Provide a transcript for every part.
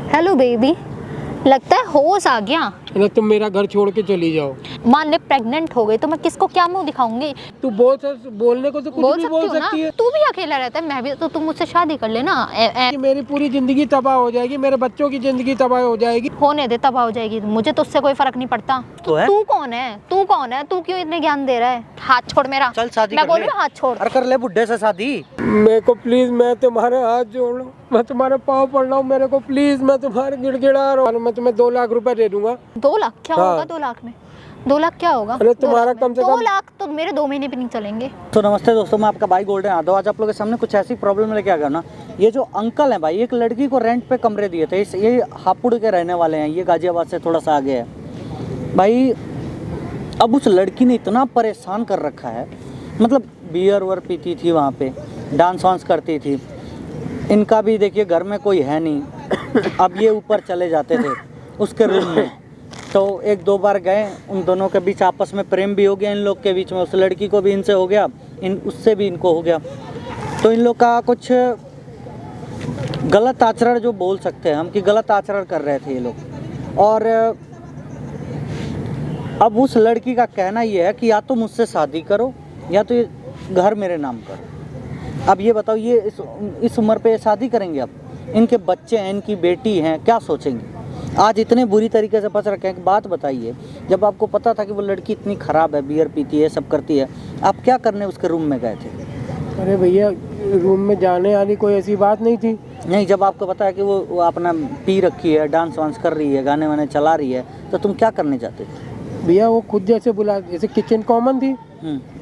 Hello baby, लगता है होश आ गया। ना तुम मेरा घर छोड़ के चली जाओ। मान ले प्रेग्नेंट हो गई तो मैं किसको क्या मुंह दिखाऊंगी? तू बोलने को तो कुछ भी बोल सकती है। तू भी अकेला रहता है, मैं भी तो, तुम मुझसे शादी कर लेना। कि मेरी पूरी जिंदगी तबाह हो जाएगी, मेरे बच्चों की जिंदगी तबाह हो जाएगी। होने दे, तबाह हो जाएगी, मुझे तो उससे कोई फर्क नहीं पड़ता। तू कौन है? तू कौन है? तू क्यों इतने ज्ञान दे रहा है? हाथ छोड़ मेरा। चल शादी मैं कर बोल ले। रही हूँ, हाथ छोड़। और कर ले बुड्ढे से शादी। मेरे को प्लीज, मैं तुम्हारे हाथ जोड़ रहा हूँ, मैं तुम्हारे पाँव पड़ रहा हूँ, मेरे को प्लीज, मैं तुम्हारे गिड़गिड़ा रहा हूँ। मैं तुम्हें 2 लाख रुपए दे दूंगा। 2 लाख क्या हाँ। होगा? 2 लाख में 2 लाख क्या होगा? अरे तुम्हारा कम से 2 कम लाख तो मेरे 2 महीने भी नहीं चलेंगे। तो नमस्ते दोस्तों, मैं आपका भाई गोल्डन यादव। आज आप लोगों के सामने कुछ ऐसी प्रॉब्लम लेके आ गया ना। ये जो अंकल हैं भाई, एक लड़की को रेंट पे कमरे दिए थे। ये हापुड़ के रहने वाले हैं, ये गाजियाबाद से थोड़ा सा आगे है भाई। अब उस लड़की ने इतना परेशान कर रखा है, मतलब बियर वर पीती थी वहाँ पे, डांस वांस करती थी। इनका भी देखिए घर में कोई है नहीं। अब ये ऊपर चले जाते थे उसके रूम में, तो 1-2 बार गए। उन दोनों के बीच आपस में प्रेम भी हो गया इन लोग के बीच में। उस लड़की को भी इनसे हो गया, उससे भी इनको हो गया। तो इन लोग का कुछ गलत आचरण जो बोल सकते हैं हम, कि गलत आचरण कर रहे थे ये लोग। और अब उस लड़की का कहना ये है कि या तो मुझसे शादी करो या तो ये घर मेरे नाम करो। अब ये बताओ, ये इस उम्र पे शादी करेंगे? अब इनके बच्चे हैं, इनकी बेटी हैं, क्या सोचेंगे? आज इतने बुरी तरीके से फंस रखे हैं। बात बताइए, जब आपको पता था कि वो लड़की इतनी ख़राब है, बियर पीती है, सब करती है, आप क्या करने उसके रूम में गए थे? अरे भैया, रूम में जाने वाली कोई ऐसी बात नहीं थी। नहीं, जब आपको पता है कि वो अपना पी रखी है, डांस वांस कर रही है, गाने वाने चला रही है, तो तुम क्या करने जाते थे? भैया वो खुद जैसे बुला, जैसे किचन कॉमन थी,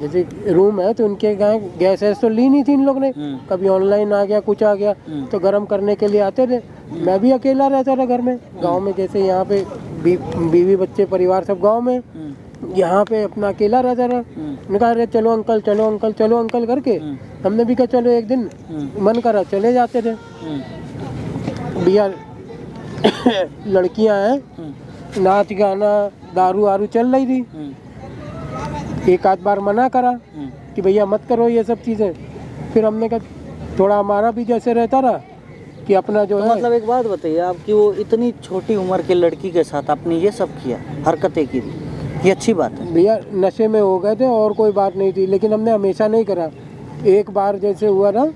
जैसे रूम है तो उनके गैस तो ली नहीं थी इन लोग ने। कभी ऑनलाइन आ गया, कुछ आ गया तो गर्म करने के लिए आते थे। मैं भी अकेला रहता था घर में, गांव में। जैसे यहाँ पे बीवी बच्चे परिवार सब गांव में, यहाँ पे अपना अकेला रहता था। उन्होंने कहा अरे चलो अंकल, चलो अंकल, चलो अंकल करके हमने भी कहा चलो, एक दिन मन करा चले जाते थे। भैया लड़कियां हैं, नाच गाना दारू वारू चल रही थी। एक आध बार मना करा कि भैया मत करो ये सब चीज़ें। फिर हमने कहा थोड़ा हमारा भी जैसे रहता रहा कि अपना जो है। मतलब एक बात बताइए आप, कि वो इतनी छोटी उम्र के लड़की के साथ आपने ये सब किया, हरकतें की, ये अच्छी बात है? भैया नशे में हो गए थे और कोई बात नहीं थी, लेकिन हमने हमेशा नहीं करा। एक बार जैसे हुआ ना,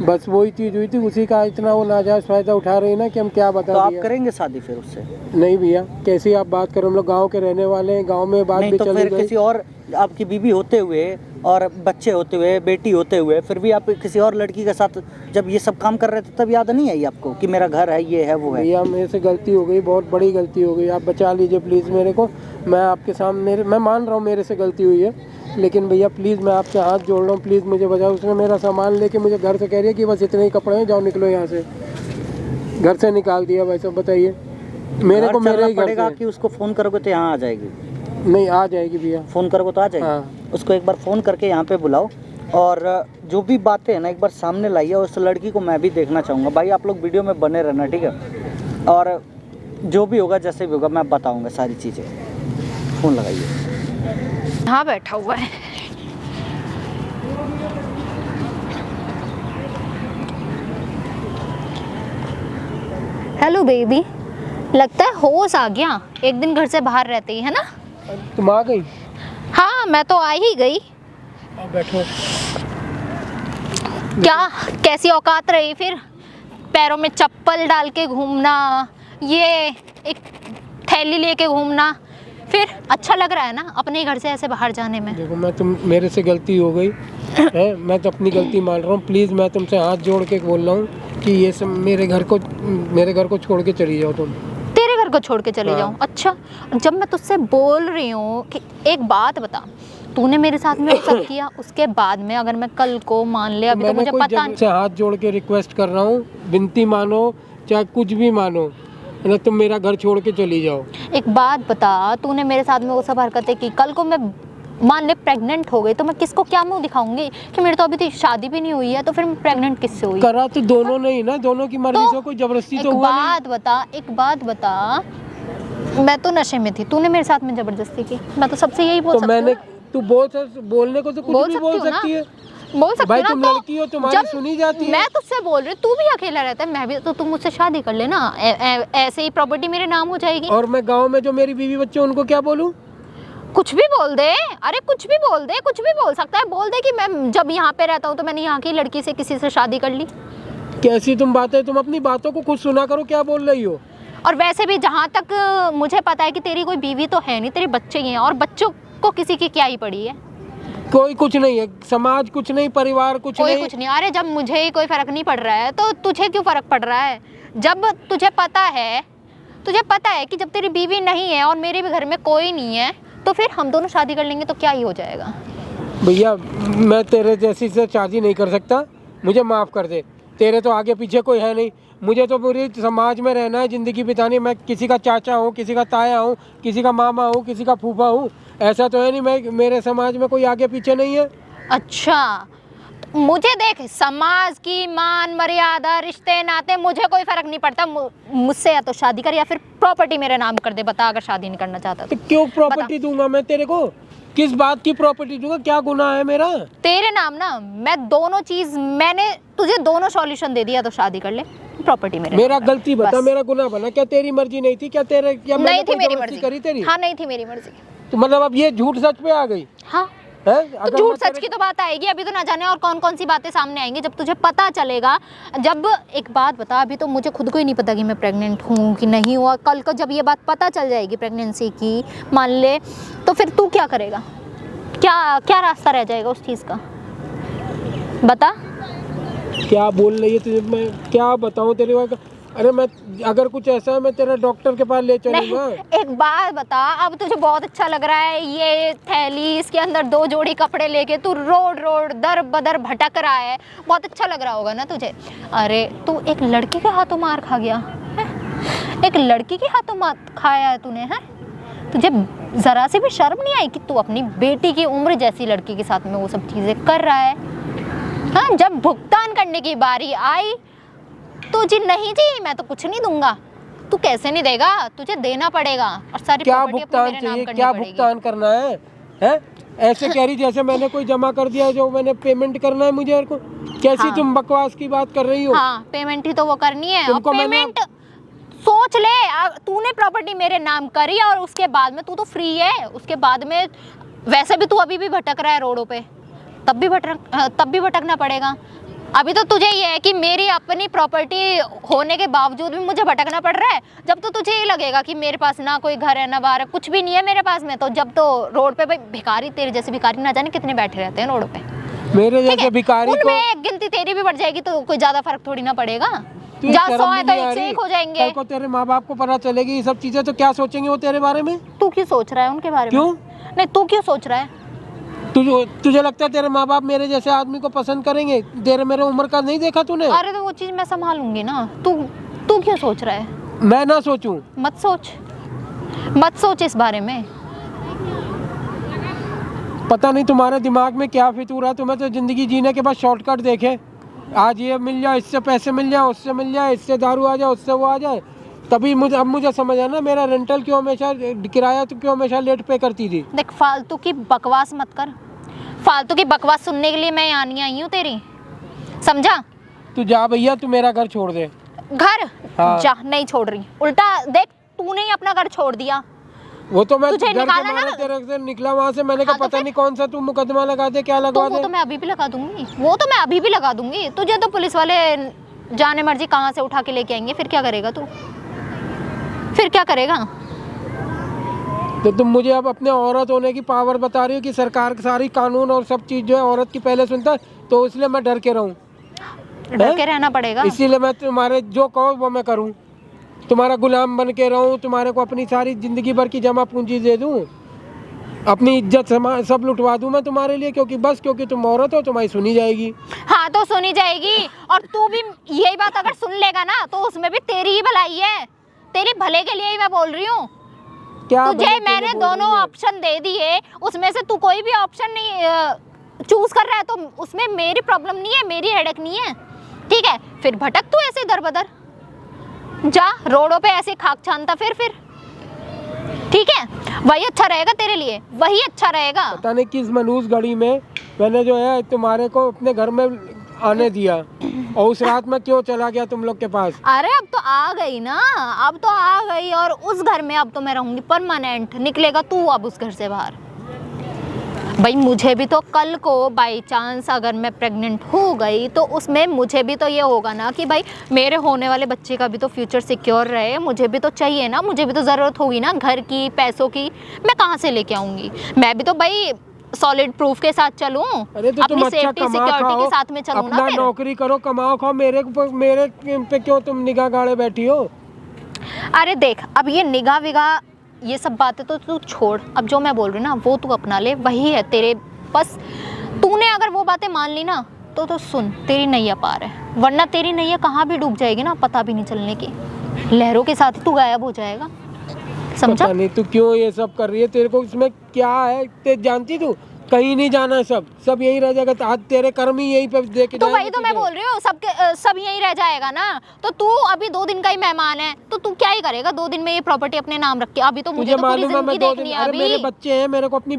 बस वही चीज़ हुई थी, उसी का इतना वो नाजायज़ फ़ायदा उठा रही ना कि हम क्या बता। तो आप करेंगे शादी फिर उससे? नहीं भैया, कैसी आप बात करो, हम लोग गाँव के रहने वाले हैं, गाँव में बात नहीं, भी तो चली फिर गई। किसी और, आपकी बीवी होते हुए और बच्चे होते हुए, बेटी होते हुए, फिर भी आप किसी और लड़की के साथ जब ये सब काम कर रहे थे, तब याद नहीं आई आपको कि मेरा घर है, ये है, वो है? भैया मेरे से गलती हो गई, बहुत बड़ी गलती हो गई, आप बचा लीजिए प्लीज़ मेरे को। मैं आपके सामने, मैं मान रहा हूँ मेरे से गलती हुई है, लेकिन भैया प्लीज़ मैं आपसे हाथ जोड़ रहा हूँ, प्लीज़ मुझे बचाओ। उसने मेरा सामान लेके मुझे घर से कह रही है कि बस इतने ही कपड़े हैं, जाओ निकलो यहाँ से। घर से निकाल दिया भाई साहब, बताइए मेरे को। मेरे ही पड़ेगा कि उसको फ़ोन करोगे तो यहाँ आ जाएगी? नहीं, आ जाएगी भैया। फ़ोन करोगे तो आ जाएगी? हाँ। उसको एक बार फ़ोन करके यहाँ पे बुलाओ, और जो भी बातें हैं ना एक बार सामने लाइए। उस लड़की को मैं भी देखना चाहूँगा। भाई आप लोग वीडियो में बने रहना, ठीक है? और जो भी होगा, जैसे भी होगा, मैं बताऊँगा सारी चीज़ें। फ़ोन लगाइए। हाँ, बैठा हुआ है। हेलो बेबी, लगता है होश आ गया। एक दिन घर से बाहर रहती है ना? तुम आ गई? हाँ, मैं तो आ ही गई। बैठो। क्या कैसी औकात रही फिर? पैरों में चप्पल डाल के घूमना, ये एक थैली लेके घूमना, फिर अच्छा लग रहा है ना अपने ही घर से ऐसे बाहर जाने में? देखो, मेरे से गलती हो गई है, मैं तो अपनी गलती मान रहा हूँ। प्लीज़ मैं तुमसे हाथ जोड़ के बोल रहा हूँ कि ये सब मेरे घर को छोड़ के चली जाओ तुम। तेरे घर को छोड़ के चली जाऊँ? अच्छा, जब मैं तुझसे बोल रही हूँ कि एक बात बता, तूने मेरे साथ में सब किया, उसके बाद में अगर मैं कल को मान ले, अभी तो मुझे पता नहीं। हाथ जोड़ के रिक्वेस्ट कर रहा हूँ, विनती मानो, चाहे कुछ भी मानो, ना तुम मेरा घर छोड़ के चली जाओ। एक बात बता, तूने मेरे साथ में वो सब हरकतें की, कल को मैं मान ले प्रेग्नेंट हो गई तो मैं किसको क्या मुंह दिखाऊंगी कि मेरी तो अभी तो शादी भी नहीं हुई है, तो फिर मैं प्रेग्नेंट किससे हुई? करा तो दोनों ने ही ना, दोनों की मर्जी से, कोई जबरदस्ती तो हुआ नहीं। एक बात बता, मैं तो नशे में थी, तूने मेरे साथ में जबरदस्ती की। मैं तो सबसे यही बोल सकती हूँ। तू बोलने को तो कुछ भी बोल सकती है। बोल सकती भाई हूँ तुम ना, तो लड़की हो, तुम्हारी जब सुनी जाती है। मैं तुझसे बोल रही हूँ, तू भी अकेला रहता है, मैं भी, तो तुम मुझसे शादी कर लेना, ऐसे ही प्रॉपर्टी मेरे नाम हो जाएगी। और मैं गांव में जो मेरी बीवी बच्चे उनको क्या बोलूं? कुछ भी बोल दे, अरे कुछ भी बोल दे, कुछ भी बोल सकता है, बोल दे कि मैं जब यहाँ पे रहता हूँ तो मैंने यहाँ की लड़की से किसी से शादी कर ली। कैसी तुम बातें, तुम अपनी बातों को खुद सुना करो, क्या बोल रही हो? और वैसे भी जहाँ तक मुझे पता है कि तेरी कोई बीवी तो है नहीं, तेरे बच्चे ही हैं, और बच्चों को किसी की क्या ही पड़ी है। कोई कुछ नहीं है, समाज कुछ नहीं, परिवार कुछ कोई नहीं। कुछ नहीं। अरे जब मुझे ही कोई फर्क नहीं पड़ रहा है तो तुझे क्यों फर्क पड़ रहा है? जब तुझे पता है कि जब तेरी बीवी नहीं है और मेरे भी घर में कोई नहीं है, तो फिर हम दोनों शादी कर लेंगे तो क्या ही हो जाएगा। भैया मैं तेरे जैसी से शादी नहीं कर सकता, मुझे माफ़ कर दे। तेरे तो आगे पीछे कोई है नहीं, मुझे तो पूरी समाज में रहना है, ज़िंदगी बितानी। मैं किसी का चाचा हूँ, किसी का ताया हूँ, किसी का मामा हूँ, किसी का फूफा हूँ, ऐसा तो है नहीं मैं, मेरे समाज में कोई आगे पीछे नहीं है। अच्छा, मुझे देख, समाज की मान मर्यादा, रिश्ते नाते, मुझे कोई फर्क नहीं पड़ता। मुझसे या तो शादी कर या फिर प्रॉपर्टी मेरे नाम कर दे। बता, अगर शादी नहीं करना चाहता तो क्यों प्रॉपर्टी दूंगा मैं तेरे को? किस बात की प्रॉपर्टी दूंगा? क्या गुनाह है मेरा? तेरे नाम ना, मैं दोनों चीज, मैंने तुझे दोनों सॉल्यूशन दे दिया, तो शादी कर ले, प्रॉपर्टी मेरा नाम गलती कर। बता, बस। मेरा गुनाह बना क्या? तेरी मर्जी नहीं थी क्या? तेरे क्या मैंने नहीं थी कोई मेरी जबरदस्ती मर्जी करी तेरी? हाँ, नहीं थी मेरी मर्जी। तो मतलब अब ये झूठ सच पे आ गई हाँ, है? तो अगर झूठ मैं सच की तो बात आएगी। अभी तो ना जाने और कौन कौन सी बातें सामने आएंगी जब तुझे पता चलेगा। जब, एक बात बता, अभी तो मुझे खुद को ही नहीं पता कि मैं प्रेग्नेंट हूँ कि नहीं हुआ। कल को जब ये बात पता चल जाएगी प्रेगनेंसी की, मान ले, तो फिर तू क्या करेगा? क्या रास्ता रह जाएगा उस चीज़ का? बता। क्या बोल रही है तुझे? मैं क्या बताऊं तेरे को? अरे मैं, अगर कुछ ऐसा है मैं तेरा डॉक्टर के पास ले नहीं, चलूंगा। एक बात बता, अब तुझे बहुत अच्छा लग रहा है ये थैली, इसके अंदर 2 जोड़ी कपड़े लेके तू रोड दर बदर भटक रहा है, बहुत अच्छा लग रहा होगा ना तुझे? अरे तू एक लड़की के हाथों मार खा गया है? एक लड़की के हाथों मार खाया है तूने, है? तुझे जरा से भी शर्म नहीं आई कि तू अपनी बेटी की उम्र जैसी लड़की के साथ में वो सब चीजें कर रहा है? हाँ, जब भुगतान करने की बारी आई तो जी नहीं जी, मैं तो कुछ नहीं दूंगा। तू कैसे नहीं देगा? तुझे देना पड़ेगा, और सारी क्या प्रॉपर्टी अपने भुगतान मेरे नाम चाहिए? करनी क्या पड़ेगी। भुगतान करना है? हैं? ऐसे कह रही जैसे मैंने कोई जमा कर दिया जो मैंने पेमेंट करना है मुझे। और को कैसी हाँ। तुम बकवास की बात कर रही हो? हाँ, पेमेंट ही तो वो करनी है। और तुमको मैंने- पेमेंट सोच ले, तूने प्रॉपर्टी मेरे नाम करी और उसके बाद में तू तो फ्री है। उसके बाद में वैसे भी तू अभी भी भटक रहा है रोडों पे, तब भी भटकना पड़ेगा। अभी तो तुझे ये है कि मेरी अपनी प्रॉपर्टी होने के बावजूद भी मुझे भटकना पड़ रहा है। जब तो तुझे ये लगेगा कि मेरे पास ना कोई घर है ना बाहर है, कुछ भी नहीं है मेरे पास में, तो जब तो रोड पे भाई भिखारी, तेरे जैसे भिखारी ना जाने कितने बैठे रहते हैं रोड पे। मेरे ठीक जैसे है? भिखारी को उनमें एक गिनती तेरी भी बढ़ जाएगी तो कोई ज्यादा फर्क थोड़ी ना पड़ेगा। तुझे जहाँ शर्म 100 है भी तो नहीं आ 1 से रही? 1 हो जाएंगे। कल को तेरे माँ बाप को पता चलेगी ये सब चीजें तो क्या सोचेंगे वो तेरे बारे में? तू क्यों सोच रहा है उनके बारे क्यों? में? नहीं, तू क्यों सोच रहा है? तुझे लगता है तेरे माँ बाप मेरे जैसे आदमी को पसंद करेंगे? तेरे मेरे उम्र का नहीं देखा तूने? अरे तो वो चीज मैं संभालूंगी ना। तू क्यों सोच रहा है? मैं ना सोचूं? मत सोच इस बारे में। पता नहीं तुम्हारे दिमाग में क्या फितूर है। तुम्हें तो जिंदगी जीने के बाद शॉर्टकट देखे, आज ये मिल जाए, इससे पैसे मिल जाए, उससे मिल जाए, इससे दारू आ जाए, उससे वो आ जाए। तभी मुझे समझ आया ना, मेरा रेंटल क्यों हमेशा, किराया तो क्यों हमेशा लेट पे करती थी। देख, फालतू की बकवास मत कर। फालतू की बकवास सुनने के लिए मैं यहाँ नहीं आई हूँ तेरी, समझा? तू जा भैया, तू मेरा घर छोड़ दे। घर? हाँ। जा, नहीं छोड़ रही। उल्टा देख, तूने ही अपना घर छोड़ दिया। वो तो मैं तुझे घर के निकाला मारे ना? तेरे से निकला वहाँ से, मैंने हाँ, कहा तो पता फिर? नहीं कौन सा तू मुकदमा लगा दे, क्या तो लगवा वो दे। तो मैं अभी भी लगा दूंगी। तुझे तो पुलिस वाले जाने मर्जी कहाँ से उठा के लेके आएंगे। फिर क्या करेगा तू? तो तुम मुझे अब अपने औरत होने की पावर बता रही हो कि सरकार सारी कानून और सब चीज जो है औरत की पहले सुनता है, तो इसलिए मैं डर के रहूं? डर के रहना पड़ेगा। इसीलिए मैं तुम्हारे जो कहो वो मैं करूं, तुम्हारा गुलाम बन के रहूं, तुम्हारे को अपनी सारी जिंदगी भर की जमा पूंजी दे दूं, अपनी इज्जत सब लुटवा दूं मैं तुम्हारे लिए, क्योंकि तुम औरत हो, तुम्हारी सुनी जाएगी। हाँ, तो सुनी जाएगी। और तू भी यही बात अगर सुन लेगा ना, तो उसमें भी तेरी ही भलाई है। तेरे भले के लिए ही मैं बोल रही हूँ। क्या तुझे भले के लिए मैंने बोल दोनों रही है? ऑप्शन दे दिए, उसमें से तू कोई भी ऑप्शन नहीं चूज कर रहा है, तो उसमें मेरी प्रॉब्लम नहीं है, मेरी हेडेक नहीं है। ठीक है, फिर भटक तू ऐसे दर बदर, जा रोडों पे ऐसे खाक छानता फिर। ठीक है, वही अच्छा रहेगा तेरे लिए, वही अच्छा रहेगा। पता नहीं किस मनहूस घड़ी में मैंने जो है तुम्हारे को अपने घर में आने दिया, और उस रात में क्यों चला गया तुम लोग के पास? अरे अब तो आ गई ना, अब तो आ गई, और उस घर में अब तो मैं रहूंगी परमानेंट। निकलेगा तू अब उस घर से बाहर। भाई मुझे भी तो कल को बाई चांस अगर मैं प्रेग्नेंट हो गई तो उसमें मुझे भी तो ये होगा ना कि भाई मेरे होने वाले बच्चे का भी तो फ्यूचर सिक्योर रहे। मुझे भी तो चाहिए ना, मुझे भी तो ज़रूरत होगी ना घर की, पैसों की। मैं कहाँ से लेके आऊँगी? मैं भी तो भाई सॉलिड प्रूफ के साथ चलूं, अरे तो तुम अपनी अच्छा सेफ्टी कमा सिक्योरिटी खाओ, के साथ में चलूं ना अपना फिर। नौकरी करो, कमाओ खाओ, मेरे पे क्यों तुम निगाह गाड़े बैठी हो? अरे देख, अब ये निगाह विगाह ये सब बातें तो तू छोड़, अब जो मैं बोल रही हूँ ना वो तू अपना ले, वही है तेरे। बस तूने अगर वो बातें मान ली ना तो सुन, तेरी नैया पार है, वरना तेरी नैया कहाँ भी डूब जाएगी ना, पता भी नहीं चलने की। लहरों के साथ ही तू गायब हो जाएगा, समझा? पता नहीं तू क्यों ये सब कर रही है, तेरे को इसमें क्या है? ते जानती तू कहीं नहीं जाना है, सब यही रह जाएगा। आज तेरे कर्म ही यही पे देके तो जाएंगे वही तो मैं तुझे। बोल रही हूँ, सब यही रह जाएगा ना। तो तू अभी 2 दिन का ही मेहमान है, तो तू क्या ही करेगा 2 दिन में ये प्रॉपर्टी अपने नाम रख के? अभी तो मुझे तुझे तो पूरी मालूम है मैं जिंदगी 2 देखनी दिन, है अरे मेरे अभी। बच्चे हैं, मेरे को अपनी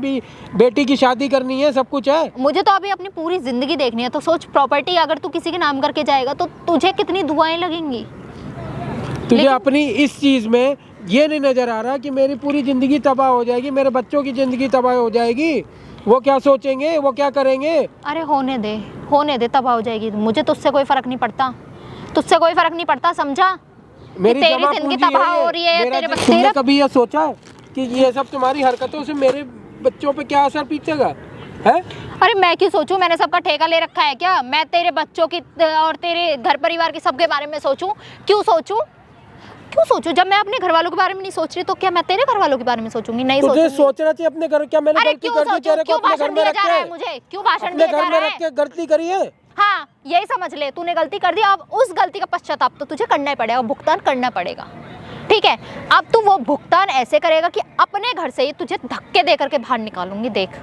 बेटी की शादी करनी है, सब कुछ है। मुझे तो अभी अपनी पूरी जिंदगी देखनी है। तो सोच, प्रॉपर्टी अगर तू किसी के नाम करके जाएगा तो तुझे कितनी दुआएं लगेंगी। तुझे अपनी इस चीज में ये नहीं नजर आ रहा कि मेरी पूरी जिंदगी तबाह हो जाएगी, मेरे बच्चों की जिंदगी तबाह हो जाएगी। वो क्या सोचेंगे, वो क्या करेंगे? अरे होने दे, तबाह हो जाएगी। मुझे तुझसे कोई फर्क नहीं पड़ता, तुझसे कोई फर्क नहीं पड़ता, समझा? मेरी तेरी जमा जिंदगी पूंजी तबाह है ये। हो रही है, मेरा तेरे तुमने तेरे कभी ये सोचा है कि ये सब तुम्हारी हरकतों से मेरे बच्चों पे क्या असर पीछेगा है? अरे मैं क्यों सोचूं? मैंने सबका ठेका ले रखा है क्या? मैं तेरे बच्चों की और तेरे घर परिवार के सबके बारे में सोचूं? क्यों सोचूं? जब मैं अपने घर वालों के बारे में नहीं सोच रही तो क्या मैं तेरे घर वालों के बारे में सोचूंगी? नहीं तुझे सोचूंगी। सोचना चाहिए अपने घर। क्या मैंने अरे गलती क्यों कर दी सोचूं? तेरे को क्यों अपने घर भाषण में दिया रख जा रहा है के? मुझे? क्यों भाषण अपने दिया जा घर में रहा रख है? के गलती करी है? हाँ, यही समझ ले, तूने गलती कर दी। अब उस गलती का पश्चाताप तो तुझे करना ही पड़ेगा, भुगतान करना पड़ेगा, ठीक है? अब तू वो भुगतान ऐसे करेगा कि अपने घर से ही तुझे धक्के दे करके बाहर निकालूंगी, देख।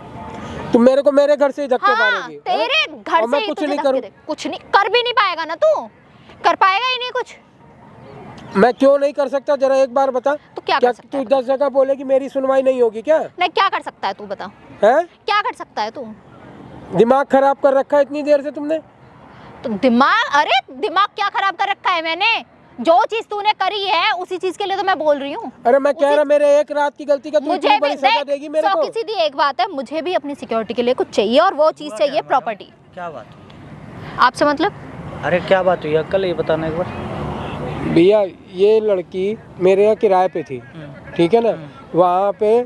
तुम मेरे को मेरे घर से ही धक्के हाँ, मारेगी? तेरे घर और से मैं ही कुछ तुझे नहीं धक्के करूं? दे। कुछ नहीं कर भी नहीं पाएगा ना तू, कर पाएगा ही नहीं कुछ। मैं क्यों नहीं कर सकता, जरा एक बार बता। तो क्या कर सकता तू है? 10 जगह बोलेगी मेरी सुनवाई नहीं होगी क्या? नहीं, क्या कर सकता है तू, बता। है? क्या कर सकता है तू? दिमाग खराब कर रखा है इतनी देर से तुमने। तो अरे दिमाग क्या खराब कर रखा है मैंने? जो चीज तूने करी है उसी चीज के लिए तो मैं बोल रही हूँ। अरे मैं कह रहा मेरे एक रात की गलती का तू इतनी बड़ी सजा देगी मेरे को? सौ सीधी एक बात है, मुझे भी अपनी सिक्योरिटी के लिए कुछ चाहिए, और वो चीज चाहिए प्रॉपर्टी। क्या बात? आपसे मतलब? अरे क्या बात हुई कल, ये बताना एक बार। भैया ये लड़की मेरे यहाँ किराए पे थी, ठीक है ना? वहाँ पे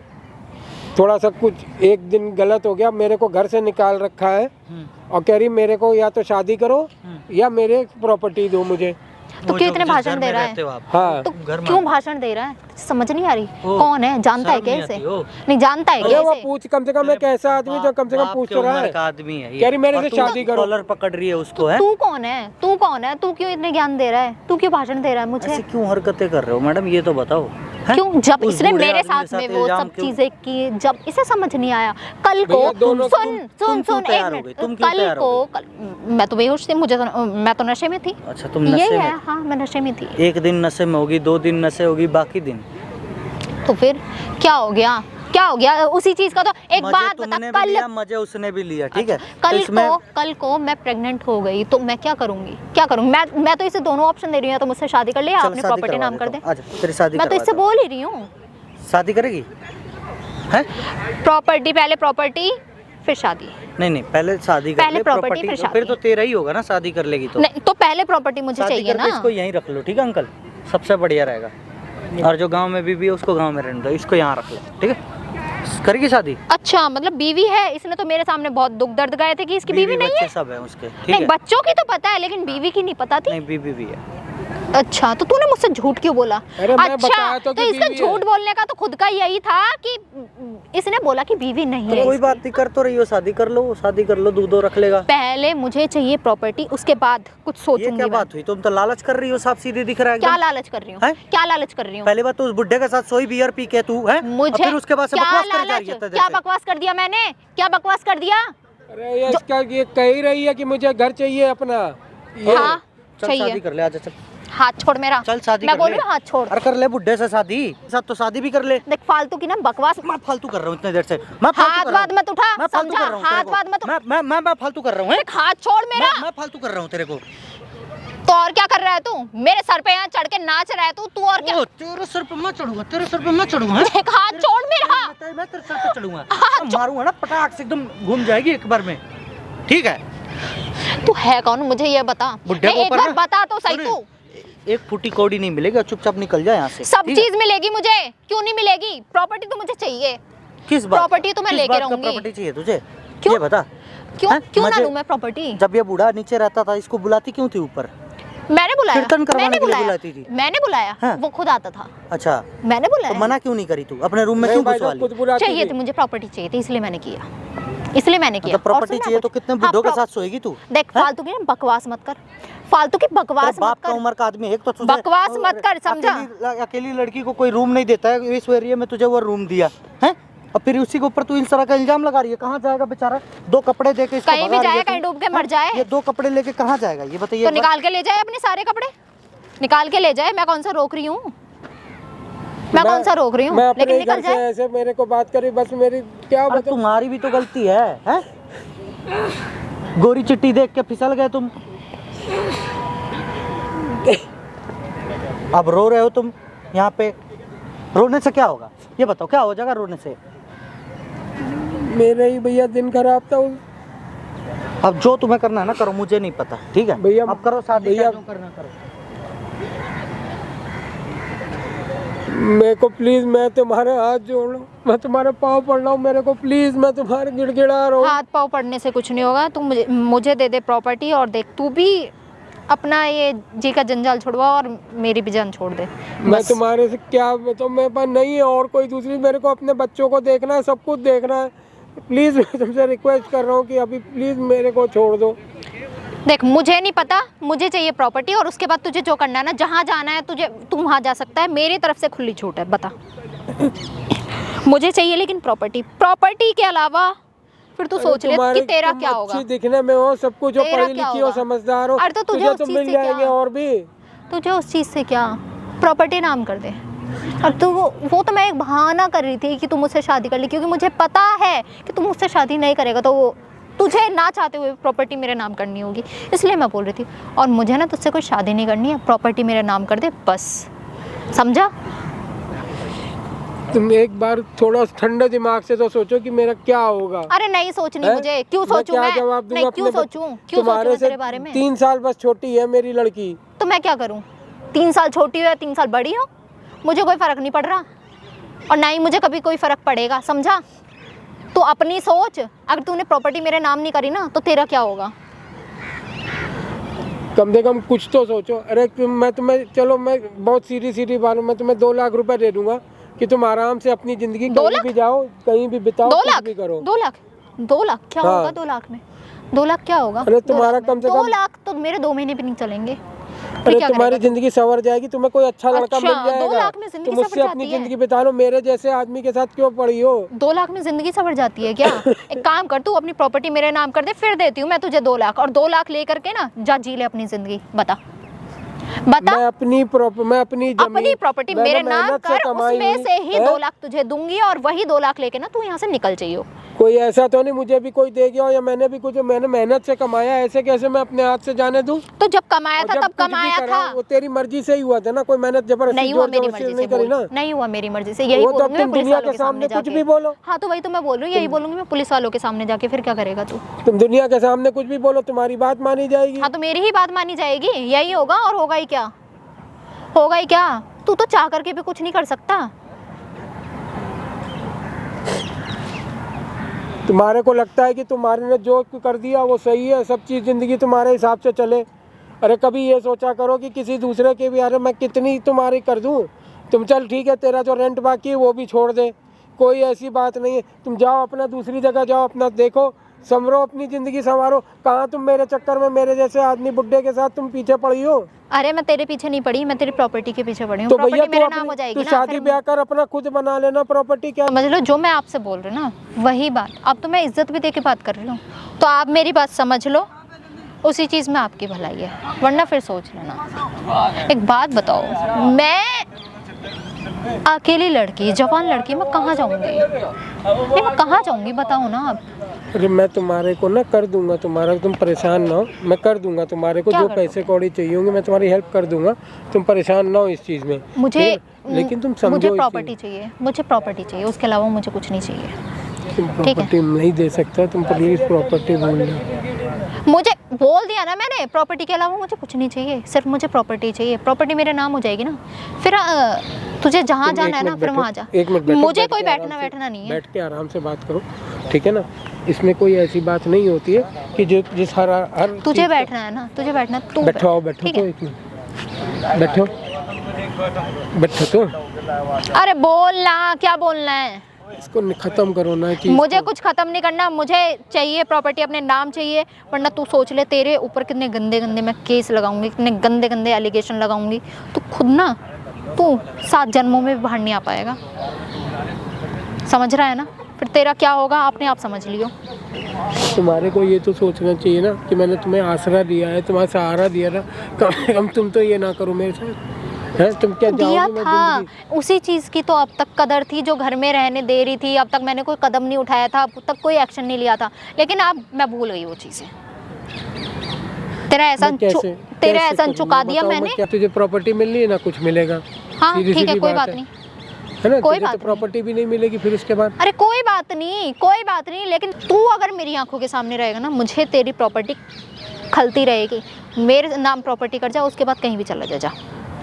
थोड़ा सा कुछ एक दिन गलत हो गया, मेरे को घर से निकाल रखा है और कह रही मेरे को या तो शादी करो या मेरे प्रॉपर्टी दो मुझे। तो क्यों इतने भाषण दे रहा है? हाँ, तो क्यों भाषण दे रहा है? समझ नहीं आ रही कौन है, जानता है क्या इसे? नहीं जानता है अरे क्या वो इसे? पूछ कम से कम एक ऐसा आदमी जो कम से कम पूछ तो रहा है। आदमी है कह रही मेरे से शादी करो। कॉलर पकड़ रही है उसको, है? तू कौन है? तू कौन है? तू क्यों इतने ज्ञान दे रहा है? तू क्यों भाषण दे रहा है मुझे? ऐसे क्यों हरकतें कर रहे हो मैडम, ये तो बताओ। क्यों? जब उस इसने बूढ़े मेरे आदमी के साथ में वो इल्जाम सब क्यों? चीजें की, जब इसे समझ नहीं आया कल को। भैया दोनों सुन तुम सुन क्यों सुन एक तैयार हो मिनट, गई? तुम क्यों कल तैयार हो को मैं तो बेहोश थी, मैं तो नशे में थी। अच्छा, तुम यही नशे है, में? हाँ मैं नशे में थी। एक दिन नशे में होगी, 2 दिन नशे होगी, बाकी दिन तो फिर क्या हो गया? क्या हो गया? उसी चीज का तो एक मजे बात बता। तुमने भी कल लिया, मजे उसने भी लिया, ठीक है? कल को मैं प्रेग्नेंट हो गई तो मैं क्या करूंगी? मैं तो इसे दोनों ऑप्शन दे रही हूँ, तो मुझसे शादी कर ले या अपनी प्रॉपर्टी नाम कर दे। आजा तेरी शादी मैं तो इससे बोल ही रही हूँ, शादी करेगी? है? प्रॉपर्टी पहले, प्रॉपर्टी फिर शादी। नहीं पहले शादी कर पहले ले, प्रॉपर्टी फिर फिर शादी। तो तेरा ही होगा ना, शादी कर लेगी तो। नहीं तो पहले प्रॉपर्टी मुझे शादी चाहिए करके ना। इसको यहीं रख लो, ठीक है अंकल? सबसे बढ़िया रहेगा। और जो गांव में बीवी है उसको गांव में रहने दो, इसको यहाँ रख लो, ठीक है? करेगी शादी? अच्छा, मतलब बीवी है? इसने तो मेरे सामने बहुत दुख दर्द गाए थे कि इसकी बीवी नहीं है। बच्चे सब है उसके, ठीक नहीं, है? बच्चों की तो पता है लेकिन बीवी की नहीं पता थी। नहीं, बीवी भी है। अच्छा, तो तूने मुझसे झूठ क्यों बोला? अरे मैं अच्छा, बताया तो कि इसका बीवी है। झूठ बोलने का तो खुद का यही था कि इसने बोला कि बीवी नहीं तो है। कोई बात नहीं, कर तो रही हो, शादी कर लो, दूध दो रख लेगा। पहले मुझे चाहिए प्रॉपर्टी, उसके बाद कुछ ये सोचूंगी क्या मैं। बात हुई? तुम तो लालच कर रही हो, साफ सीधे दिख रहा है क्या एकदम। लालच कर रही हूँ? हैं? क्या लालच कर रही हूँ? पहली बात तो उस बुड्ढे के साथ सोई बियर पी के तू है, मुझे फिर उसके बाद से क्या बकवास कर जा लालच? रही है। क्या बकवास कर दिया मैंने? क्या बकवास कर दिया? अरे ये कह ही रही है कि मुझे घर चाहिए अपना। ये हाँ चल चाहिए। शादी कर ले, आजा चल। हाथ छोड़ मेरा। चल शादी मैं कर बोल ले। रही हूँ हाथ छोड़। अरे कर ले बुड्ढे से शादी, साथ तो शादी भी कर ले। देख फालतू की ना बकवास। मैं फालतू कर रहा हूँ इतने देर से। मैं फालतू हाथ कर रहा वाथ हूँ। मत उठा, मैं फालतू समझा? कर रहा हूँ हाथ तेरे वाथ को। मत उठा। मैं फालतू कर रहा हूँ। देख हाथ छोड़ मेरा। मैं फालतू कर रहा हूँ तेरे को। तो और क्या कर रहा है तू? मेरे सर पे यहाँ चढ़ के नाच रहा है तू और क्या? ओ, तेरे सर पे मैं चढ़ूंगा, तेरे सर पे मैं चढ़ूंगा। देख हाथ छोड़ मेरा। मैं तेरे सर पे चढ़ूंगा, मारूंगा ना पटाख से, एकदम घूम जाएगी एक बार में। ठीक है? तू है कौन मुझे ये बता। बुड्ढे नहीं, को एक ऊपर बार ना- बता तो सही सुने, तू। एक फुटी कौड़ी नहीं मिलेगी, चुपचाप निकल जाए यहाँ से। सब ठीक है? चीज मिलेगी मुझे, क्यों नहीं मिलेगी? प्रॉपर्टी तो मुझे चाहिए। किस बात? प्रॉपर्टी तो मैं किस लेके बात का रहूंगी। प्रॉपर्टी चाहिए तुझे? क्यों? ये बता। क्यों हैं? क्यों ना मुझे- लूं मैं प्रॉपर्टी? जब ये बूढ़ा नीचे रहता था, इसको बुलाती क्यों थी ऊपर? मैंने बुलाया। कीर्तन करवाने मैंने के लिए बुलाया। बुलाती थी। मैंने बुलाया। हाँ। वो खुद आता था। अच्छा, मैंने तो बुलाया। मना क्यों नहीं करी तू? अपने रूम में नहीं क्यों भाई घुसवा साहब ली? खुद बुलाती चाहिए थी। थी मुझे प्रॉपर्टी चाहिए थी, इसलिए मैंने किया। इसलिए मैंने किया। मतलब और प्रॉपर्टी सुनना चाहिए तो कुछ? कितने हाँ, बुड्ढों के साथ सोएगी तू? देख फालतू की ना बकवास मत कर। फालतू की बकवास तेरे बाप मत का कर। उम्र का आदमी है, एक तो तुझे बकवास मत कर, समझा? अकेली लड़की को कोई रूम नहीं देता है, इस एरिया में तुझे वो रूम दिया है, और फिर उसी के ऊपर तू इस तरह का इल्जाम लगा रही है। कहाँ जाएगा बेचारा? दो कपड़े देके इसको कहीं भी भगा रही है जाए, तू। कहीं डूब के मर जाए। ये दो कपड़े लेके कहाँ जाएगा ये बताइए तो एक बार? निकाल के ले जाए अपने सारे कपड़े, निकाल के ले जाए। मैं कौन सा रोक रही हूँ? मैं कौन सा रोक रही हूँ? मैं अपने लेकिन घर निकल से जाए। ऐसे मेरे को बात करी, बस मेरी क्या अरे बता। तुम्हारी भी तो गलती है, हैं? गोरी चिट्टी देख के फिसल गए तुम। अब रो रहे हो तुम यहाँ पे। रोने से क्या होगा ये बताओ? क्या हो जाएगा रोने से? मेरा ही भैया दिन खराब था अब जो तुम्हें करना है ना करो, मुझे नहीं पता। ठीक है भैया, अब करो शादी, भैया- जो करना करो। मेरे को प्लीज, मैं तुम्हारे हाथ जोड़ रहा हूँ, मैं तुम्हारे पाँव पड़ रहा हूँ, मेरे को प्लीज, मैं तुम्हारे गिड़गिड़ा रहा हूँ। हाथ पाँव पड़ने से कुछ नहीं होगा। तू मुझे दे दे प्रॉपर्टी, और देख तू भी अपना ये जी का जंजाल छुड़वा और मेरी भी जान छोड़ दे। मैं बस। तुम्हारे से क्या बताऊँ, मेरे पास नहीं है और कोई दूसरी। मेरे को अपने बच्चों को देखना है, सब कुछ देखना है। प्लीज मैं तुमसे रिक्वेस्ट कर रहा हूँ कि अभी प्लीज मेरे को छोड़ दो। देख मुझे नहीं पता, मुझे चाहिए प्रॉपर्टी, और उसके बाद तुझे जो करना है ना, जहाँ जाना है तुझे, तू वहाँ जा सकता है। मेरी तरफ से खुली छूट है, बता। मुझे चाहिए लेकिन प्रॉपर्टी। प्रॉपर्टी के अलावा फिर तू सोच ले कि तेरा तुम क्या होगा। अच्छी दिखने में हो, सब कुछ हो, तेरा पढ़ी क्या लिखी हो, होगा? समझदार हो, अरे तो तुझे उस तो चीज़ मिल से जाएंगे क्या? और भी। तुझे उस चीज़ से क्या? प्रॉपर्टी नाम कर दे। और तू वो तो मैं एक बहाना कर रही थी कि तू मुझसे शादी कर ली, क्योंकि मुझे पता है कि तू मुझसे शादी नहीं करेगा, तो वो तुझे ना चाहते हुए प्रॉपर्टी मेरे नाम करनी होगी, इसलिए मैं बोल रही थी। और मुझे ना तुझसे कोई शादी नहीं करनी है, प्रॉपर्टी मेरे नाम कर दे बस, समझा? तुम एक बार थोड़ा ठंडे दिमाग से तो सोचो कि मेरा क्या होगा। अरे नहीं सोचनी हैं? मुझे। क्यों सोचूं क्या मैं? जवाब दूंगा नहीं क्यों अपने सोचूं? क्यों सोचूं तुम्हारे मैं से तेरे बारे में? 3 साल बस छोटी है मेरी लड़की। तो मैं क्या करूं? 3 साल छोटी हो या 3 साल बड़ी हो, मुझे कोई फर्क नहीं पड़ रहा, और ना ही मुझे कभी कोई फर्क पड़ेगा, समझा? तो अपनी सोच। अगर तूने प्रॉपर्टी मेरे नाम नहीं करी ना, तो तेरा क्या होगा? कम से कम कुछ तो सोचो। अरे मैं तुम्हें, चलो मैं बहुत सीधी बात हूँ, मैं तुम्हें 2 लाख रुपए दे दूंगा कि तुम आराम से अपनी जिंदगी 2 कहीं लाख? भी जाओ, कहीं भी बिताओ, 2 कुछ लाख? भी करो। 2 लाख? 2 लाख क्या हाँ। होगा 2 लाख में? 2 लाख क्या होगा? अरे 2 तुम्हारा लाख में? कम से 2 कम- लाख तो मेरे 2 महीने भी नहीं चलेंगे। अरे तुम्हारी जिंदगी संवर जाएगी, तुम्हें कोई अच्छा लड़का अच्छा, मिल 2 जाएगा, लाख में जिंदगी तुम उससे संवर अपनी जाती है? जिंदगी बिता लो। मेरे जैसे आदमी के साथ क्यों पड़ी हो? 2 लाख में जिंदगी संवर जाती है क्या? एक काम कर, तू अपनी प्रॉपर्टी मेरे नाम कर दे, फिर देती हूँ मैं तुझे 2 लाख, और 2 लाख लेकर के ना जा जी ले अपनी जिंदगी। बता बता। मैं अपनी अपनी प्रॉपर्टी मैंने मेरे नाम मेहनत से कर, कमाई उसमें से ही है। 2 लाख तुझे दूंगी, और वही 2 लाख लेके ना तू यहाँ से निकल चाहिए। कोई ऐसा तो नहीं मुझे भी कोई दे गया हो, या मैंने भी कुछ, मैंने मेहनत से कमाया, ऐसे कैसे मैं अपने हाथ से जाने दूं? तो जब कमाया और था जब तब कुछ भी कमाया करा, था। वो तेरी मर्जी से ही हुआ था ना, कोई मेहनत जबरदस्ती नहीं हुआ जोर मेरी जबरदस्ती मर्जी नहीं से, करी ना। नहीं हुआ मेरी मर्जी से। यही वो तो बोलूंगी मैं तुम पुलिस दुनिया वालों के के सामने सामने कुछ जाके। भी बोलो। हाँ तो वही तो मैं बोल रही हूँ, यही बोलूंगी मैं पुलिस वालों के सामने जाके, फिर क्या करेगा तू? तुम दुनिया के सामने कुछ भी बोलो, तुम्हारी बात मानी जाएगी। हाँ तो मेरी ही बात मानी जाएगी, यही होगा। और होगा ही क्या? होगा ही क्या? तू तो चाह करके भी कुछ नहीं कर सकता। तुम्हारे को लगता है कि तुम्हारे ने जो कर दिया वो सही है, सब चीज़ जिंदगी तुम्हारे हिसाब से चले। अरे कभी ये सोचा करो कि किसी दूसरे के भी, अरे मैं कितनी तुम्हारी कर दूं। तुम चल ठीक है, तेरा जो रेंट बाकी है वो भी छोड़ दे, कोई ऐसी बात नहीं है। तुम जाओ अपना दूसरी जगह जाओ, अपना देखो, संवरो, अपनी ज़िंदगी संवारो। कहाँ तुम मेरे चक्कर में मेरे जैसे आदमी बुड्ढे के साथ तुम पीछे पड़ी हो? अरे मैं तेरे पीछे नहीं पड़ी, मैं तेरी प्रॉपर्टी के पीछे पड़ी हूँ। तो भैया प्रॉपर्टी मेरे तू नाम हो जाएगी तू ना, शादी फिर ब्याह कर, अपना खुद बना लेना प्रॉपर्टी। क्या समझ लो, जो मैं आपसे बोल रही हूँ ना वही बात। अब तो मैं इज्जत भी दे के बात कर रही हूँ, तो आप मेरी बात समझ लो। उसी चीज़ में आपकी भलाई है, वरना फिर सोच लेना। एक बात बताओ, मैं अकेली लड़की, जवान लड़की, मैं कहाँ जाऊँगी? नहीं, मैं कहाँ जाऊँगी बताओ ना आप। अरे मैं तुम्हारे को ना कर दूंगा, तुम्हारा तुम परेशान ना हो, मैं कर दूंगा तुम्हारे को, क्या जो कर पैसे कौड़ी चाहिए होंगे मैं तुम्हारी हेल्प कर दूंगा, तुम परेशान ना हो इस चीज़ में। मुझे ठीक है? लेकिन तुम समझो मुझे इस प्रॉपर्टी चाहिए, मुझे प्रॉपर्टी चाहिए, उसके अलावा मुझे कुछ नहीं चाहिए। चीज़- तुम ठीक है। प्रॉपर्टी नहीं दे सकता, तुम प्लीज प्रॉपर्टी बोलना। मुझे बोल दिया ना मैंने, प्रॉपर्टी के अलावा मुझे कुछ नहीं चाहिए, सिर्फ मुझे प्रॉपर्टी चाहिए। प्रॉपर्टी मेरे नाम हो जाएगी ना, फिर तुझे जहाँ तुम जाना एक है ना मिनट फिर बैठो, वहाँ जा। एक मिनट बैठो, मुझे बैठ कोई के आराम बैठना से- बैठना नहीं है। बैठ के आराम से बात करो, ठीक है ना। इसमें कोई ऐसी बात नहीं होती है कि जो जिस हर तुझे चीज़- बैठना है ना, तुझे बैठना, तू बैठो आओ, बैठो ठीक तो है? एक मिनट बैठो, बैठो तो अरे बोलना, क्या बोलना है? इसको खत्म करो ना कि मुझे कुछ खत्म नहीं करना, मुझे चाहिए प्रॉपर्टी, अपने नाम चाहिए, वरना तू सोच ले तेरे ऊपर कितने गंदे गंदे मैं केस लगाऊंगी, कितने गंदे गंदे एलिगेशन लगाऊंगी। तू खुद ना, तू 7 जन्मों में भी बाहर नहीं आ पाएगा, समझ रहा है ना? फिर तेरा क्या होगा आपने आप समझ लियो। तुम्हारे को ये तो सोचना चाहिए ना कि मैंने तुम्हें आसरा दिया है, तुम्हारा सहारा दिया ना, कम से कम तुम तो ये ना करो मेरे साथ, है? तुम क्या दिया जाओगी मैं था, जिंदगी? उसी चीज़ की तो अब तक कदर थी जो घर में रहने दे रही थी। अब तक मैंने कोई कदम नहीं उठाया था, अब तक कोई एक्शन नहीं लिया था, लेकिन अब मैं भूल गई वो चीज़ें। तेरा एहसान तेरा एहसान चुका दिया मैंने। क्या तुझे प्रॉपर्टी मिलनी है ना, कुछ मिलेगा? हाँ सीधी ठीक है, सीधी कोई बात बात नहीं, है ना, कोई तुझे बात तो नहीं। प्रॉपर्टी भी नहीं मिलेगी फिर उसके बाद। अरे कोई बात नहीं, कोई बात नहीं, लेकिन तू अगर मेरी आंखों के सामने रहेगा ना, मुझे तेरी प्रॉपर्टी खलती रहेगी। मेरे नाम प्रॉपर्टी कर जा, उसके बाद कहीं भी चला जा।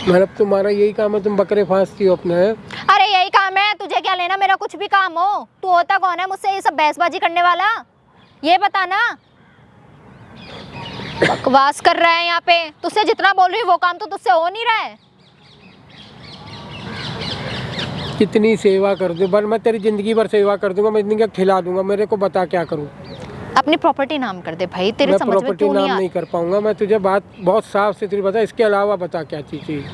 मतलब तुम्हारा यही काम है, तुम बकरे फांसती हो अपने, हैं? अरे यही काम है, तुझे क्या लेना मेरा कुछ भी काम हो? तू होता कौन है मुझसे ये सब बहसबाजी करने वाला? ये बता ना। बकवास कर रहा है यहाँ पे, तुझसे जितना बोल रही हूँ वो काम तो तुझसे हो नहीं रहा है। कितनी सेवा कर दूं, पर मैं तेरी जिंदगी भर सेवा कर दूंगा, मैं जिंदगी खिला दूंगा, मेरे को बता क्या करूं? अपनी प्रॉपर्टी नाम कर दे भाई, तेरे मैं समझ में प्रॉपर्टी क्यों नाम नहीं नहीं आता? कर पाऊंगा, मैं तुझे बात बहुत साफ सुथरी बता, इसके अलावा बता क्या चीज़ चाहिए।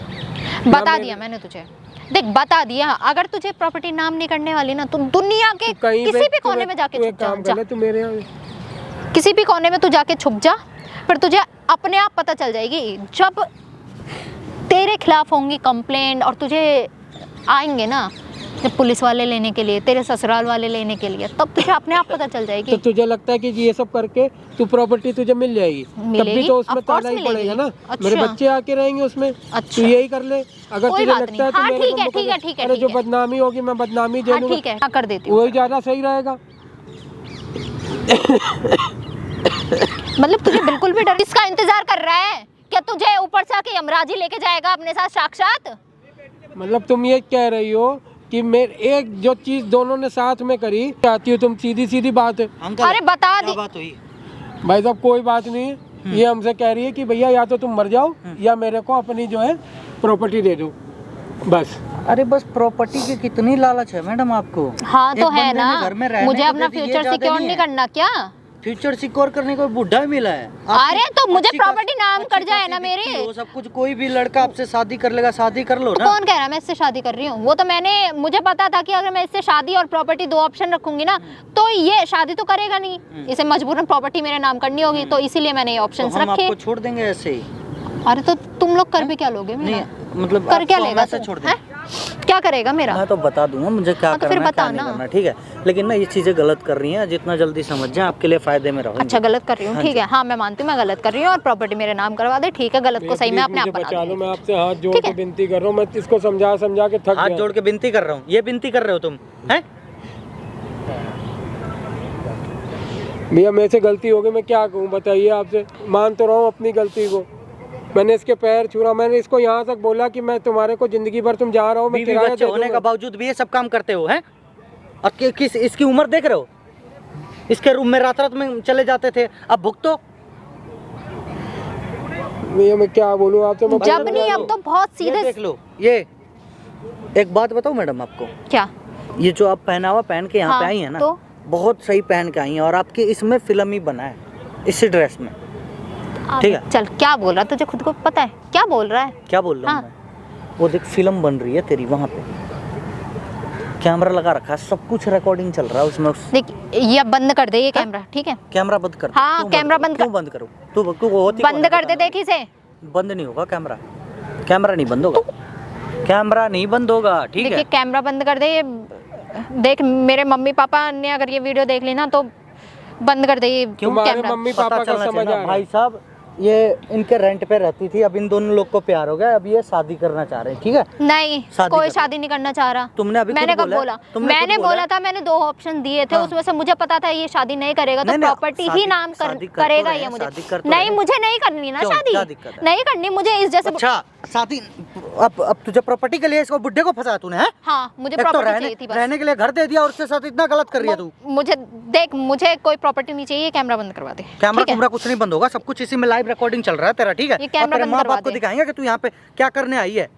बता दिया मैंने तुझे, देख बता दिया। अगर तुझे प्रॉपर्टी नाम नहीं करने वाली ना, तो दुनिया के तू कहीं किसी पे- भी कोने तू में जाके तू एक छुप जा, काम जा। कर ले, तू मेरे यहाँ किसी भी कोने में तू जाके छुप जा, फिर तुझे अपने आप पता चल जाएगी। जब तेरे खिलाफ होंगी कंप्लेंट और तुझे आएंगे ना जब पुलिस वाले लेने के लिए, तेरे ससुराल वाले लेने के लिए, तब तुझे अपने आप पता चल तो जाएगी। तुझे लगता है कि ये सब करके तू प्रॉपर्टी तुझे मिल जाएगी? तब भी मिलेगी, तो उसमें of course ताला ही मिलेगी। पड़ेगा ना, अच्छा। मेरे बच्चे आके रहेंगे उसमें। अच्छा। तू यही कर ले, अगर कोई तुझे बात लगता नहीं। है तो हाँ, मेरे ठीक को है, मुकदमा- ठीक है, ठीक है, अरे ठीक जो है। बदनामी होगी मैं बदनामी दे हाँ दूंगा, ठीक है, हाँ कर देती हूँ। वही ज्यादा सही रहेगा। मतलब तुझे बिल्कुल भी डर इसका इंतजार कर रहा है क्या? तुझे ऊपर से आके यमराज ही लेके जाएगा अपने साथ साक्षात? मतलब तुम ये कह रही हो कि मेरे एक जो चीज दोनों ने साथ में करी चाहती हो तुम, सीधी सीधी बात है। अंकल अरे बता क्या दी। बात हुई? भाई साहब कोई बात नहीं है, ये हमसे कह रही है कि भैया या तो तुम मर जाओ या मेरे को अपनी जो है प्रॉपर्टी दे दो, बस। अरे बस प्रॉपर्टी की कितनी लालच है मैडम आपको? हाँ तो एक है बंदे ना, ने घर में रहने मुझे को अपना दे दी, ये फ्यूचर ज्यादा सिक्योर नहीं नहीं है। करना क्या? फ्यूचर सिक्योर करने को बुढ़ा मिला है। अरे तो मुझे अच्छी प्रॉपर्टी नाम अच्छी कर जाए खासी ना मेरे। दिखती हो, सब कुछ, कोई भी लड़का आपसे शादी कर लेगा, शादी कर लो तो ना। कौन कह रहा है मैं इससे शादी कर रही हूँ? वो तो मुझे पता था कि अगर मैं इससे शादी और प्रॉपर्टी दो ऑप्शन रखूंगी ना, तो ये शादी तो करेगा नहीं, इसे मजबूरन प्रॉपर्टी मेरे नाम करनी होगी, तो इसीलिए मैंने ये तो ऑप्शंस हम रखे। आपको छोड़ देंगे ऐसे ही? अरे तो तुम लोग कर भी क्या लोगे मेरा? नहीं मतलब कर क्या आपको हम लेगा ऐसे तू? छोड़ हैं? देंगे? क्या करेगा मेरा? मैं तो बता दूंगा मुझे क्या हाँ, तो फिर करना है, क्या बता नहीं ना। करना, ठीक है? लेकिन ना ये चीजें गलत कर रही हैं, जितना जल्दी समझ जाए आपके लिए फायदे में रहो। अच्छा गलत कर रही हूँ, ठीक है, हाँ मैं मानती हूँ मैं गलत कर रही हूँ और प्रॉपर्टी मेरे नाम करवा दे, ठीक है, गलत को सही मैं अपने आप मुझे बना बचा लो, दूंगी। मैं आपसे हाथ जोड़ ठीक के है। विनती कर रहा हूँ, मैं इसको समझा समझा के थक हाथ गया। जोड़ के विनती कर रहा हूँ, ये विनती कर रहे हो तुम, हैं? भैया मेरे से गलती हो गई, मैं क्या कहूँ बताइए आपसे, मान तो रहा हूँ अपनी गलती को, मैंने इसके पैर छुरा, मैंने इसको यहाँ तक बोला कि मैं तुम्हारे को जिंदगी भर तुम जा रहा हो मैं बीवी किराया बच्चे दे होने का दूंगा। बावजूद भी ये सब काम करते हो, हैं? और किस इसकी उम्र देख रहे हो? इसके रूम में रात रात में चले जाते थे, अब भुगतो। भैया मैं क्या बोलूँ आपसे, मैं जब नहीं अब तो बहुत ये सीधे। देख लो, ये एक बात बताओ मैडम आपको, क्या? ये जो आप पहनावा पहन के यहाँ हाँ, पे आई है ना, तो? बहुत सही पहन के आई है, और आपके इसमें फिल्म ही बना है इसी ड्रेस में। ठीक है। चल क्या बोल रहा है, तुझे खुद को पता है क्या बोल रहा है? क्या बोल रहा हूँ हाँ। मैं? वो देख फिल्म बन रही है तेरी वहाँ पे, कैमरा लगा रखा है, सब कुछ रिकॉर्डिंग चल रहा है उसमें। देख ये अब बंद कर दे ये कैमरा, ठीक है? कैमरा बंद कर। हाँ, क्यों कैमरा बंद कर। क्यों बंद करूँ? तू होती बंद कर दे, देख इसे। बंद नहीं होगा कैमरा, कैमरा नहीं बंद होगा, कैमरा नहीं बंद होगा, ठीक है? देखिए कैमरा बंद कर दे। ये देख मेरे मम्मी पापा ने अगर ये वीडियो देख ली ना तो बंद कर दे ये तुम्हारे कैमरा। मम्मी पापा पता का चलना समझ चाहिए आ ना रहा भाई है। साहब, ये इनके रेंट पे रहती थी, अब इन दोनों लोग को प्यार हो गया, अब ये शादी करना चाह रहे हैं, ठीक है? नहीं, शादी कोई कर- शादी नहीं करना चाह रहा। तुमने अभी मैंने खुद कब बोला? तुमने खुद मैंने बोला है। था, मैंने 2 ऑप्शन दिए थे, हाँ। उसमें से मुझे पता था ये शादी नहीं करेगा तो नहीं, नहीं, प्रॉपर्टी ही शादी- नाम शादी कर तो करेगा रहे ये हैं, मुझे। शादी कर तो नहीं, रहे हैं। मुझे नहीं करनी ना क्यों? शादी, क्या दिक्कत है? नहीं करनी मुझे इस जैसे। अच्छा शादी, अब तुझे प्रॉपर्टी के लिए इसको बुड्ढे को फंसाया तूने, हैं? हाँ, मुझे एक तो प्रॉपर्टी रहने चाहिए थी बस। रहने के लिए घर दे दिया और उसके साथ इतना गलत कर रही है तू। मुझे देख, मुझे कोई प्रॉपर्टी नहीं चाहिए, कैमरा बंद करवा दे। कैमरा ठीक है? कुमरा कुछ नहीं बंद होगा, सब कुछ इसी में लाइव रिकॉर्डिंग चल रहा है तेरा, ठीक है? ये और कैमरा तेरे बंद माँ करवा बाप को दे। दिखाएंगे कि तू यहाँ पे क्या करने आई है।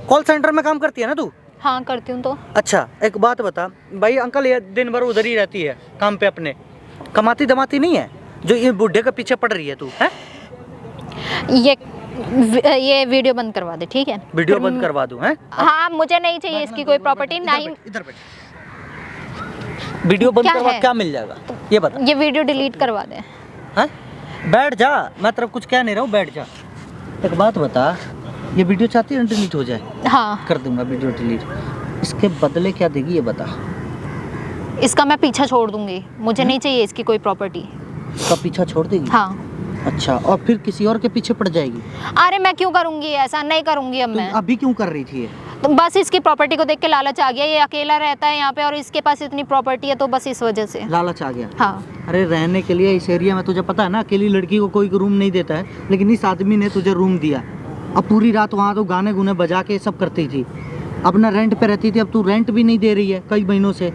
कॉल सेंटर में काम करती है ना तू? हाँ करती हूँ तो। अच्छा एक बात बता भाई, अंकल ये दिन भर उधर ही रहती है काम पे अपने, कमाती दमाती नहीं है जो ये बुढ़े के पीछे पड़ रही है तू, है? ये वीडियो बंद करवा दे, ठीक है? वीडियो फिर बंद करवा दूं, हैं? हाँ, मुझे नहीं चाहिए इसकी कोई प्रॉपर्टी, ना ही इधर बैठ। वीडियो बंद क्या करवा है? क्या मिल जाएगा ये बता। ये वीडियो डिलीट करवा दे। हैं? बैठ जा, मैं तेरा कुछ कह नहीं रहा हूँ, बैठ जा। एक बात बता, ये वीडियो चाहती है डिलीट हो जाए? हाँ, कर दूंगा वीडियो डिलीट, इसके बदले क्या देगी ये बता। इसका मैं पीछा छोड़ दूंगी, मुझे नहीं चाहिए इसकी कोई प्रॉपर्टी। इसका पीछा छोड़ देगी? हाँ। अच्छा, और फिर किसी और के पीछे पड़ जाएगी? अरे मैं क्यों करूंगी ऐसा, नहीं करूंगी अब तो मैं। अभी क्यों कर रही थी ये? तो बस इसकी प्रॉपर्टी को देख के लालच आ गया, ये अकेला रहता है यहाँ पे और इसके पास इतनी प्रॉपर्टी है, तो बस इस वजह से। लालच आ गया? हाँ। अरे रहने के लिए इस एरिया में तुझे पता है ना, अकेली लड़की को कोई रूम नहीं देता है, लेकिन इस आदमी ने तुझे रूम दिया। अब पूरी रात वहाँ तो गाने गुने बजा के सब करती थी, अपना रेंट पे रहती थी, अब तू रेंट भी नहीं दे रही है कई महीनों से।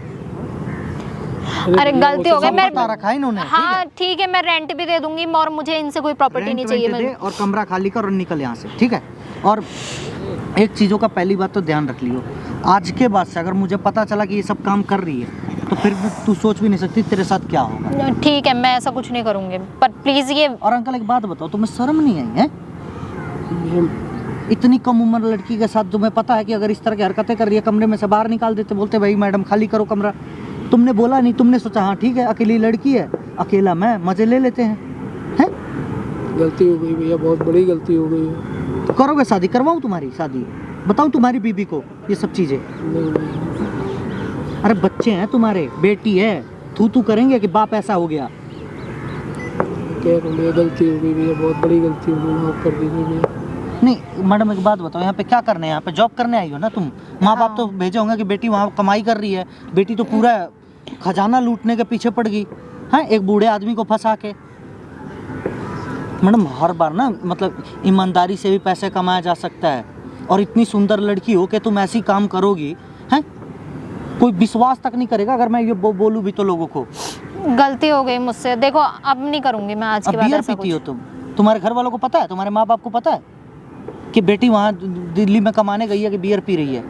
अरे गलती हो गई, सब बता रखा है इन्होंने, हाँ ठीक है, मैं रेंट भी दे दूंगी और मुझे इनसे कोई प्रॉपर्टी नहीं चाहिए। दे और कमरा खाली कर और निकल यहाँ से, ठीक है? और एक चीज़ों का पहली बात तो ध्यान रख लियो, आज के बाद से अगर मुझे पता चला कि ये सब काम कर रही है तो फिर भी तू सोच भी नहीं सकती तेरे साथ क्या होगा। ठीक है, मैं ऐसा कुछ नहीं करूंगी, पर प्लीज ये। और अंकल एक बात बताओ, तुम्हें शर्म नहीं आई है? इतनी कम उम्र लड़की के साथ तुम्हें पता है कि अगर इस तरह की हरकतें कर रही है कमरे में से बाहर निकाल देते, बोलते भाई मैडम खाली करो कमरा। तुमने बोला नहीं, तुमने सोचा हाँ ठीक है अकेली लड़की है, अकेला मैं, मजे ले लेते हैं, हैं? गलती हो गई भैया, बहुत बड़ी गलती हो गई है। तो करोगे शादी? करवाऊँ तुम्हारी शादी? बताऊँ तुम्हारी बीबी को ये सब चीज़ें? नहीं, नहीं। अरे बच्चे हैं तुम्हारे, बेटी है, तू करेंगे कि बाप ऐसा हो गया? क्या करूं भैया, गलती हो गई भैया, बहुत बड़ी गलती हो गई, माफ कर दीजिए भैया। नहीं मैडम एक बात बताओ, यहाँ पे क्या करने, यहाँ पे जॉब करने आई हो ना तुम? माँ बाप तो भेजे होंगे कि बेटी वहाँ कमाई कर रही है, बेटी तो पूरा खजाना लूटने के पीछे पड़ गई है एक बूढ़े आदमी को फंसा के। मैडम हर बार ना मतलब ईमानदारी से भी पैसे कमाया जा सकता है, और इतनी सुंदर लड़की हो कि तुम ऐसी काम करोगी, हैं? कोई विश्वास तक नहीं करेगा अगर मैं ये बोलूँ भी तो लोगों को। गलती हो गई मुझसे, देखो अब नहीं करूंगी मैं आज के अब बाद बियर ऐसा पीती हो कुछ। तुम? तुम्हारे घर वालों को पता है, तुम्हारे माँ बाप को पता है कि बेटी वहाँ दिल्ली में कमाने गई है कि बियर पी रही है?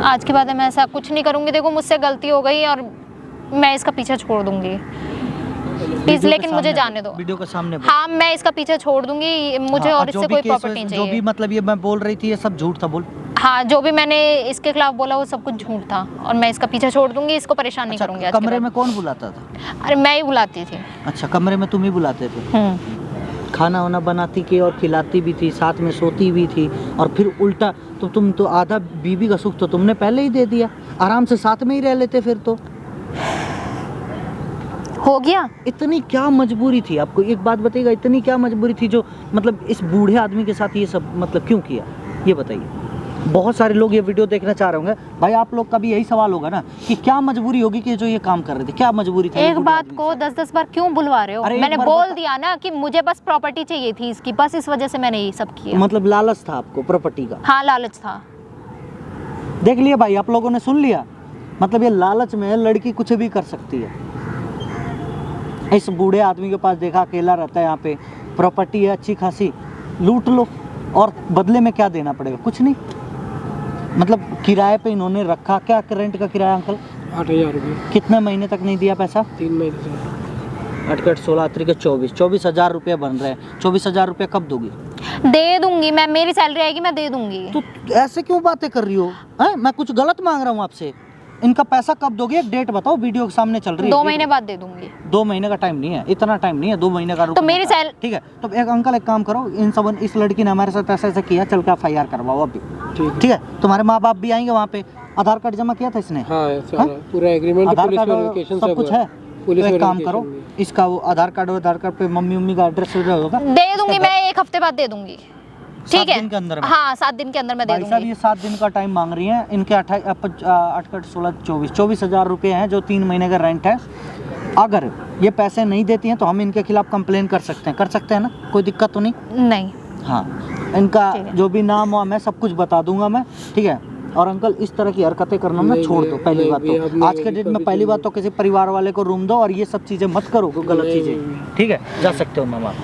आज के बाद मैं ऐसा कुछ नहीं करूंगी, देखो मुझसे गलती हो गई और मैं इसका पीछा छोड़ दूंगी प्लीज, लेकिन मुझे जाने दो। वीडियो के सामने बोल। हाँ मैं इसका पीछे छोड़ दूंगी, मुझे हाँ, और जो इससे भी कोई केस प्रॉपर्टी नहीं जो भी चाहिए। मतलब ये मैं बोल रही थी ये सब झूठ था, बोल। हाँ जो भी मैंने इसके खिलाफ बोला वो सब कुछ झूठ था और मैं इसका पीछा छोड़ दूंगी, इसको परेशान नहीं करूंगी आज के कमरे बाद। में कौन बुलाता था? अरे मैं ही बुलाती थी। अच्छा कमरे में तुम ही बुलाते थे? खाना वाना बनाती की और खिलाती भी थी, साथ में सोती भी थी, और फिर उल्टा तो तुम तो आधा बीबी का सुख तो तुमने पहले ही दे दिया, आराम से साथ में ही रह लेते फिर तो। हो गया। इतनी क्या मजबूरी थी आपको, एक बात बताइएगा, इतनी क्या मजबूरी थी जो मतलब इस बूढ़े आदमी के साथ ये सब मतलब क्यों किया, ये बताइए। बहुत सारे लोग ये वीडियो देखना चाह रहे होंगे भाई, आप लोग का भी यही सवाल होगा ना कि क्या मजबूरी होगी कि जो ये काम कर रहे थे, क्या मजबूरी थी? एक बात को 10-10 बार क्यों बुलवा रहे हो? अरे एक मैंने बार बोल दिया ना कि मुझे बस प्रॉपर्टी चाहिए थी इसकी, बस इस वजह से मैंने ये सब किया। मतलब लालच था आपको प्रॉपर्टी का? हाँ लालच था। देख लिया भाई, आप लोगों ने सुन लिया, मतलब ये लालच में लड़की कुछ भी कर सकती है। इस बूढ़े आदमी के पास देखा अकेला रहता है, यहाँ पे प्रॉपर्टी है अच्छी खासी, लूट लो, और बदले में क्या देना पड़ेगा? कुछ नहीं। मतलब किराए पे इन्होंने रखा, क्या रेंट का किराया अंकल? 8,000 रुपये। कितने महीने तक नहीं दिया पैसा? 3 महीने से। 8 के 8 16 के 24 24,000 रुपये बन रहे हैं। 24,000 रुपये कब दोगी? दे दूंगी मैं, मेरी सैलरी आएगी मैं दे दूंगी। तो ऐसे क्यों बातें कर रही हो? हैं, मैं कुछ गलत मांग रहा हूँ आपसे? इनका पैसा कब दोगे? एक डेट बताओ, वीडियो के सामने चल रही है। 2 महीने बाद दे दूंगी। 2 महीने का टाइम नहीं है, इतना टाइम नहीं है 2 महीने का। तो मेरी सैल ठीक है, तो एक अंकल एक काम करो, इन सब इस लड़की ने हमारे साथ ऐसा ऐसा किया, चल के FIR करवाओ अभी। ठीक है, तुम्हारे माँ बाप भी आएंगे वहाँ पे। आधार कार्ड जमा किया था इसने? हाँ, सारा पूरा एग्रीमेंट, आधार पुलिस कार्ड वेरिफिकेशन सब कुछ है। पुलिस तो एक काम करो, वेरिफिकेशन इसका वो आधार कार्ड पे मम्मी उम्मी का एड्रेस होगा, दे दूंगी मैं, 1 हफ्ते बाद दे दूंगी। 7 ठीक है, दिन के अंदर में। हाँ 7 दिन के अंदर मैं दे भाई साहब दूंगी। ये 7 दिन का टाइम मांग रही हैं। इनके 8 16 24 हज़ार रुपये हैं जो 3 महीने का रेंट है। अगर ये पैसे नहीं देती हैं तो हम इनके खिलाफ कंप्लेन कर सकते हैं ना, कोई दिक्कत तो नहीं? नहीं। हाँ, इनका ठीक है। जो भी नाम वाम है सब कुछ बता दूंगा मैं। ठीक है, और अंकल इस तरह की हरकतें करना ना नहीं, छोड़ दो। पहली नहीं, बात नहीं, तो अब नहीं आज के होगी डेट में कभी पहली तो बात तो किसी परिवार वाले को रूम दो, और ये सब चीज़ें मत करो, कोई गलत नहीं, चीज़ें। ठीक है, जा सकते हो मैम आप।